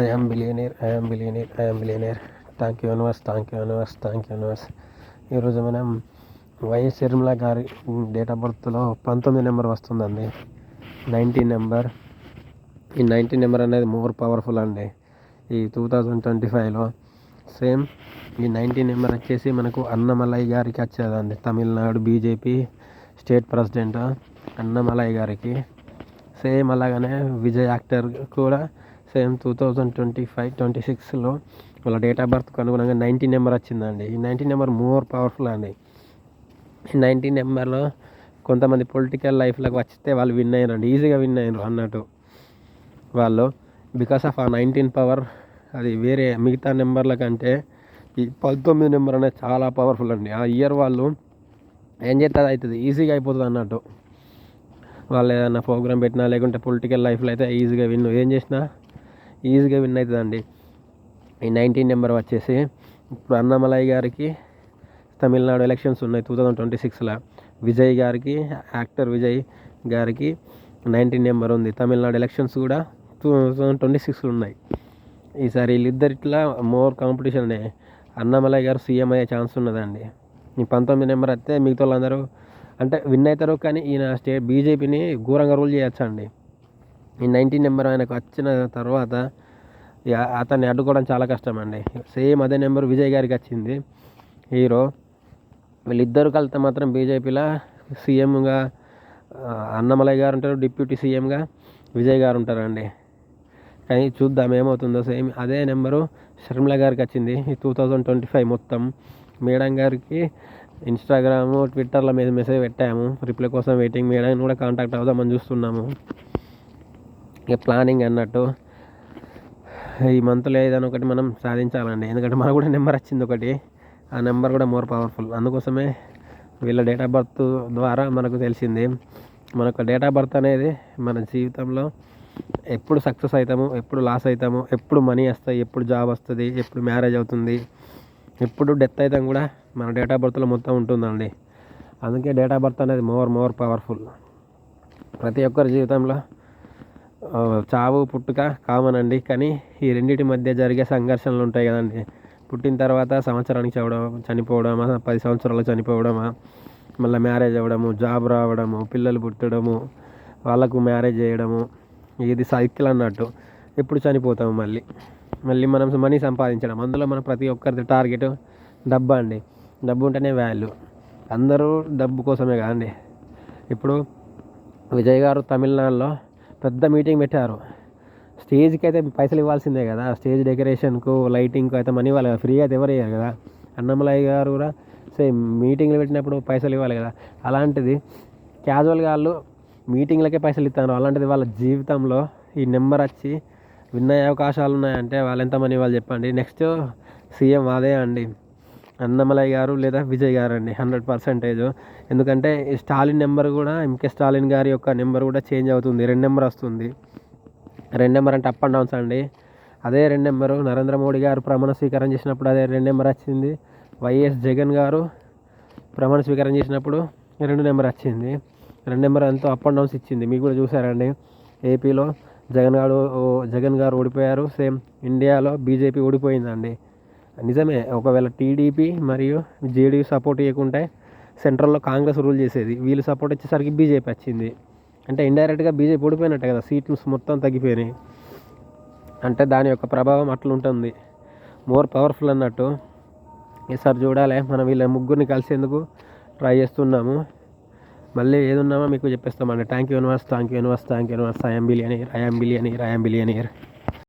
I am billionaire, I am billionaire, I am billionaire. Thank you universe, thank you universe, thank you universe. ఈరోజు మనం YS Sharmila గారి date of బర్త్లో 19 number వస్తుందండి. 19 number. ఈ 19 number అనేది more powerful అండి ఈ 2025లో. Same ఈ 19 నెంబర్ వచ్చేసి మనకు అన్నమలై గారికి వచ్చేదండి. Tamil Nadu BJP state president Annamalai గారికి. సేమ్ అలాగనే విజయ్ యాక్టర్ కూడా సేమ్ 2025-26లో వాళ్ళ డేట్ ఆఫ్ బర్త్కి అనుగుణంగా 19 నెంబర్ వచ్చిందండి. ఈ 19 నెంబర్ మోర్ పవర్ఫుల్ అండి. ఈ 19 నెంబర్లో కొంతమంది పొలిటికల్ లైఫ్లోకి వచ్చితే వాళ్ళు విన్ అయ్యారండి, ఈజీగా విన్ అయ్యారు అన్నట్టు వాళ్ళు. బికాస్ ఆఫ్ ఆ 19 పవర్ అది వేరే మిగతా నెంబర్ల కంటే ఈ 19 నెంబర్ అనేది చాలా పవర్ఫుల్ అండి. ఆ ఇయర్ వాళ్ళు ఏం చేస్తే అవుతుంది, ఈజీగా అయిపోతుంది అన్నట్టు. వాళ్ళు ఏదైనా ప్రోగ్రామ్ పెట్టినా లేకుంటే పొలిటికల్ లైఫ్లో అయితే ఈజీగా ఏం చేసినా ఈజీగా విన్ అవుతుందండి. ఈ 19 నెంబర్ వచ్చేసి ఇప్పుడు అన్నమలై గారికి తమిళనాడు ఎలక్షన్స్ ఉన్నాయి 2026లో. విజయ్ గారికి, యాక్టర్ విజయ్ గారికి 19 నెంబర్ ఉంది. తమిళనాడు ఎలక్షన్స్ కూడా 2026లో ఉన్నాయి. ఈసారి వీళ్ళిద్దరిట్లా మోర్ కాంపిటీషన్ అండి. అన్నమలై గారు సీఎం అయ్యే ఛాన్స్ ఉన్నదండి. ఈ 19 నెంబర్ వస్తే మిగతా వాళ్ళందరూ అంటే విన్ అవుతారు, కానీ ఈయన బీజేపీని ఘోరంగా రూల్ చేయొచ్చండి. ఈ 19 నెంబర్ ఆయనకు వచ్చిన తర్వాత అతన్ని అడ్డుకోవడం చాలా కష్టం అండి. సేమ్ అదే నెంబర్ విజయ్ గారికి వచ్చింది, హీరో. వీళ్ళిద్దరు కలిస్తే మాత్రం బీజేపీలో సీఎంగా అన్నమలై గారు ఉంటారు, డిప్యూటీ సీఎంగా విజయ్ గారు ఉంటారండి. కానీ చూద్దాం ఏమవుతుందో. సేమ్ అదే నెంబరు షర్మిల గారికి వచ్చింది ఈ 2025 మొత్తం. మేడం గారికి ఇన్స్టాగ్రాము, ట్విట్టర్ల మీద మెసేజ్ పెట్టాము, రిప్లై కోసం వెయిటింగ్. మేడం కూడా కాంటాక్ట్ అవుదామని చూస్తున్నాము. ఇక ప్లానింగ్ అన్నట్టు ఈ మంత్లో ఏదైనా ఒకటి మనం సాధించాలండి. ఎందుకంటే మనకు కూడా నెంబర్ వచ్చింది ఒకటి, ఆ నెంబర్ కూడా మోర్ పవర్ఫుల్. అందుకోసమే వీళ్ళ డేట్ ఆఫ్ బర్త్ ద్వారా మనకు తెలిసింది. మనకు డేట్ ఆఫ్ బర్త్ అనేది మన జీవితంలో ఎప్పుడు సక్సెస్ అవుతాము, ఎప్పుడు లాస్ అవుతాము, ఎప్పుడు మనీ వస్తాయి, ఎప్పుడు జాబ్ వస్తుంది, ఎప్పుడు మ్యారేజ్ అవుతుంది, ఎప్పుడు డెత్ అవుతాం కూడా మన డేట్ ఆఫ్ బర్త్లో మొత్తం ఉంటుందండి. అందుకే డేట్ ఆఫ్ బర్త్ అనేది మోర్ పవర్ఫుల్. ప్రతి ఒక్కరి జీవితంలో చావు పుట్టుక కామన్ అండి, కానీ ఈ రెండింటి మధ్య జరిగే సంఘర్షణలు ఉంటాయి కదండి. పుట్టిన తర్వాత సంవత్సరానికి చనిపోవడమా, 10 సంవత్సరాలు చనిపోవడమా, మళ్ళీ మ్యారేజ్ అవ్వడము, జాబ్ రావడము, పిల్లలు పుట్టడము, వాళ్ళకు మ్యారేజ్ చేయడము, ఇది సైకిల్ అన్నట్టు. ఎప్పుడు చనిపోతాము, మళ్ళీ మనం మనీ సంపాదించడం. అందులో మన ప్రతి ఒక్కరిది టార్గెట్ డబ్బు అండి. డబ్బు ఉంటేనే వాల్యూ. అందరూ డబ్బు కోసమే కదండి. ఇప్పుడు విజయ్ గారు తమిళనాడులో పెద్ద మీటింగ్ పెట్టారు. స్టేజ్కి అయితే పైసలు ఇవ్వాల్సిందే కదా, స్టేజ్ డెకరేషన్కు, లైటింగ్కు అయితే మనీ ఇవ్వాలి కదా, ఫ్రీగా అయితే ఎవరు ఇవ్వరు కదా. అన్నమలై గారు కూడా సేమ్ మీటింగ్లు పెట్టినప్పుడు పైసలు ఇవ్వాలి కదా. అలాంటిది క్యాజువల్గా వాళ్ళు మీటింగ్లకే పైసలు ఇస్తారు. అలాంటిది వాళ్ళ జీవితంలో ఈ నెంబర్ వచ్చి విన్ అయ్యే అవకాశాలు ఉన్నాయంటే వాళ్ళు ఎంత మనీ ఇవ్వాలి చెప్పండి. నెక్స్ట్ సీఎం అదే అండి, అన్నమలై గారు లేదా విజయ్ గారు అండి, 100%. ఎందుకంటే స్టాలిన్ నెంబర్ కూడా, ఎంకే స్టాలిన్ గారి యొక్క నెంబర్ కూడా చేంజ్ అవుతుంది, 2 నెంబర్ వస్తుంది. 2 నెంబర్ అంటే అప్ అండ్ డౌన్స్ అండి. అదే 2 నెంబరు నరేంద్ర మోడీ గారు ప్రమాణ స్వీకారం చేసినప్పుడు అదే 2 నెంబర్ వచ్చింది. వైఎస్ జగన్ గారు ప్రమాణ స్వీకారం చేసినప్పుడు 2 నెంబర్ వచ్చింది. 2 నెంబర్ ఎంతో అప్ అండ్ డౌన్స్ ఇచ్చింది. మీకు కూడా చూసారండి, ఏపీలో జగన్ గారు ఓడిపోయారు. సేమ్ ఇండియాలో బీజేపీ ఓడిపోయిందండి. నిజమే, ఒకవేళ టీడీపీ మరియు జేడీయూ సపోర్ట్ ఇవ్వకుంటే సెంట్రల్లో కాంగ్రెస్ రూల్ చేసేది. వీళ్ళు సపోర్ట్ వచ్చేసరికి బీజేపీ వచ్చింది. అంటే ఇండైరెక్ట్గా బీజేపీ ఓడిపోయినట్టే కదా, సీట్లు మొత్తం తగ్గిపోయినాయి. అంటే దాని యొక్క ప్రభావం అట్లుంటుంది, మోర్ పవర్ఫుల్ అన్నట్టు. ఈసారి చూడాలి, మనం వీళ్ళ ముగ్గురిని కలిసేందుకు ట్రై చేస్తున్నాము. మళ్ళీ ఏది ఉన్నామో మీకు చెప్పేస్తామండి. Thank you universe, thank you universe, thank you universe. I am billionaire, I am billionaire, I am billionaire.